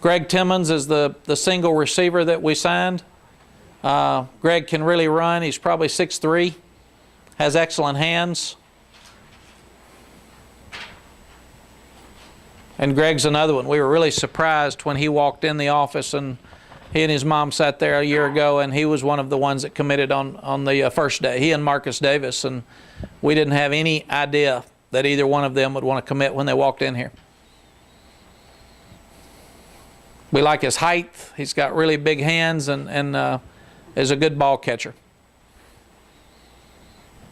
Greg Timmons is the single receiver that we signed. Greg can really run. He's probably 6'3", has excellent hands. And Greg's another one. We were really surprised when he walked in the office, and he and his mom sat there a year ago, and he was one of the ones that committed on the first day. He and Marcus Davis, and we didn't have any idea that either one of them would want to commit when they walked in here. We like his height. He's got really big hands and is a good ball catcher.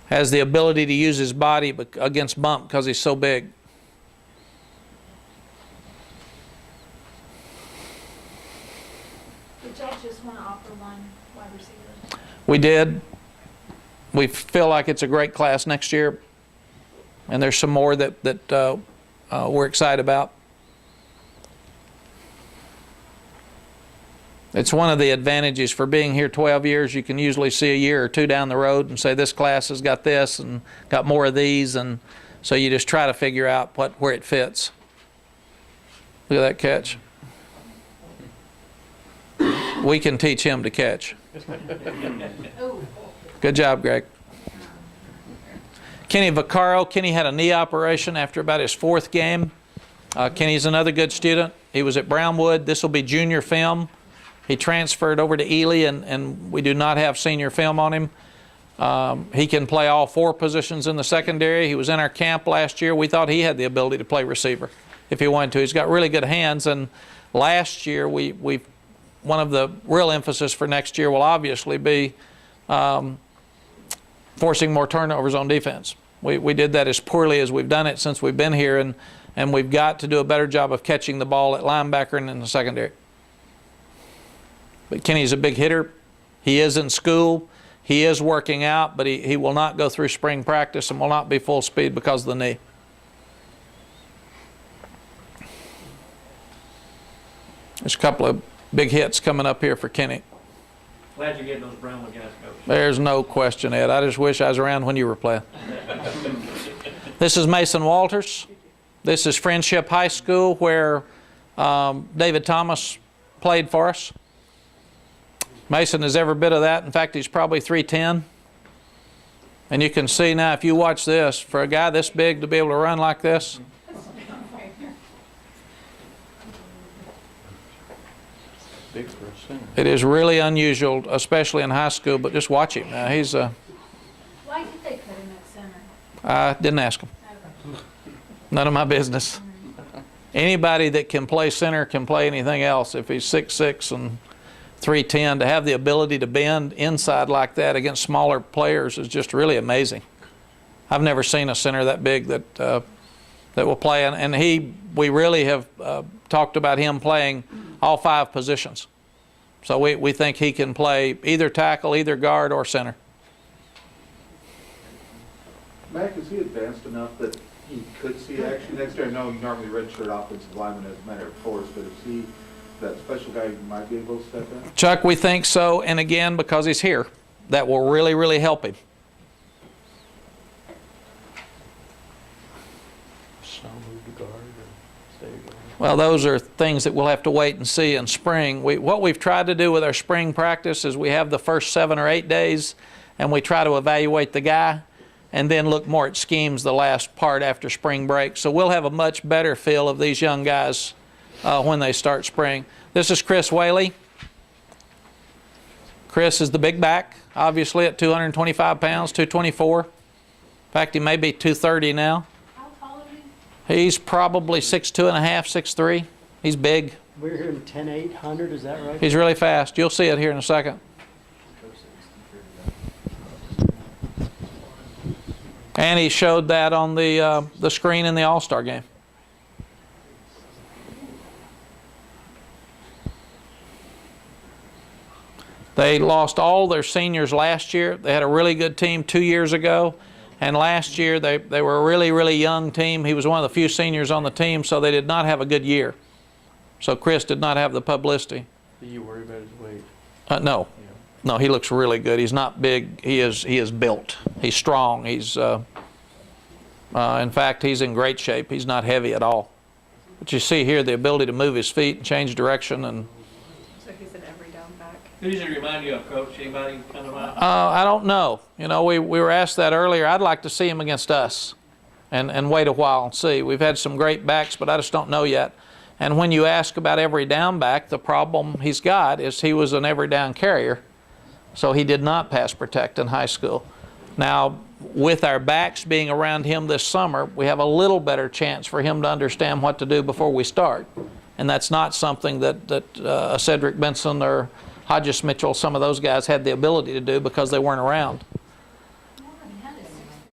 Has the ability to use his body against bump because he's so big. Did y'all just want to offer one wide receiver? We did. We feel like it's a great class next year, and there's some more that we're excited about. It's one of the advantages for being here 12 years. You can usually see a year or two down the road and say this class has got this and got more of these, and so you just try to figure out where it fits. Look at that catch. We can teach him to catch. Good job, Greg. Kenny Vaccaro. Kenny had a knee operation after about his 4th game. Kenny's another good student. He was at Brownwood. This will be junior film. He transferred over to Ely, and we do not have senior film on him. He can play all 4 positions in the secondary. He was in our camp last year. We thought he had the ability to play receiver if he wanted to. He's got really good hands, and last year one of the real emphasis for next year will obviously be forcing more turnovers on defense. We did that as poorly as we've done it since we've been here, and we've got to do a better job of catching the ball at linebacker and in the secondary. But Kenny's a big hitter. He is in school. He is working out, but he will not go through spring practice and will not be full speed because of the knee. There's a couple of big hits coming up here for Kenny. Glad you're getting those Brownwood guys, Coach. There's no question, Ed. I just wish I was around when you were playing. This is Mason Walters. This is Friendship High School, where David Thomas played for us. Mason is every bit of that. In fact, he's probably 3'10". And you can see now, if you watch this, for a guy this big to be able to run like this. It is really unusual, especially in high school, but just watch him. Now, he's Why did they put him at center? I didn't ask him. None of my business. Anybody that can play center can play anything else. If he's 6'6" and 3'10", to have the ability to bend inside like that against smaller players is just really amazing. I've never seen a center that big that will play, and we really have talked about him playing all 5 positions. So we think he can play either tackle, either guard, or center. Mac, is he advanced enough that he could see action next year? I know you normally redshirt offensive lineman as a matter of course, but is he that special guy who might be able to step in? Chuck, we think so, and again, because he's here, that will really, really help him. Well, those are things that we'll have to wait and see in spring. What we've tried to do with our spring practice is we have the first 7 or 8 days, and we try to evaluate the guy and then look more at schemes the last part after spring break. So we'll have a much better feel of these young guys when they start spring. This is Chris Whaley. Chris is the big back, obviously at 225 pounds, 224. In fact, he may be 230 now. How tall are you? He's probably 6'2 and a half, 6'3". He's big. We're hearing 10-800, is that right? He's really fast. You'll see it here in a second. And he showed that on the screen in the All-Star game. They lost all their seniors last year. They had a really good team 2 years ago. And last year they were a really, really young team. He was one of the few seniors on the team, so they did not have a good year. So Chris did not have the publicity. Do you worry about his weight? No. Yeah. No, he looks really good. He's not big. He is built. He's strong. He's in fact, he's in great shape. He's not heavy at all. But you see here the ability to move his feet and change direction. And So he's an every down back. Who does it remind you of, Coach? Anybody kind of like? I don't know. You know, we were asked that earlier. I'd like to see him against us and wait a while and see. We've had some great backs, but I just don't know yet. And when you ask about every down back, the problem he's got is he was an every down carrier, so he did not pass protect in high school. Now, with our backs being around him this summer, we have a little better chance for him to understand what to do before we start. And that's not something that Cedric Benson or Hodges Mitchell, some of those guys had the ability to do because they weren't around.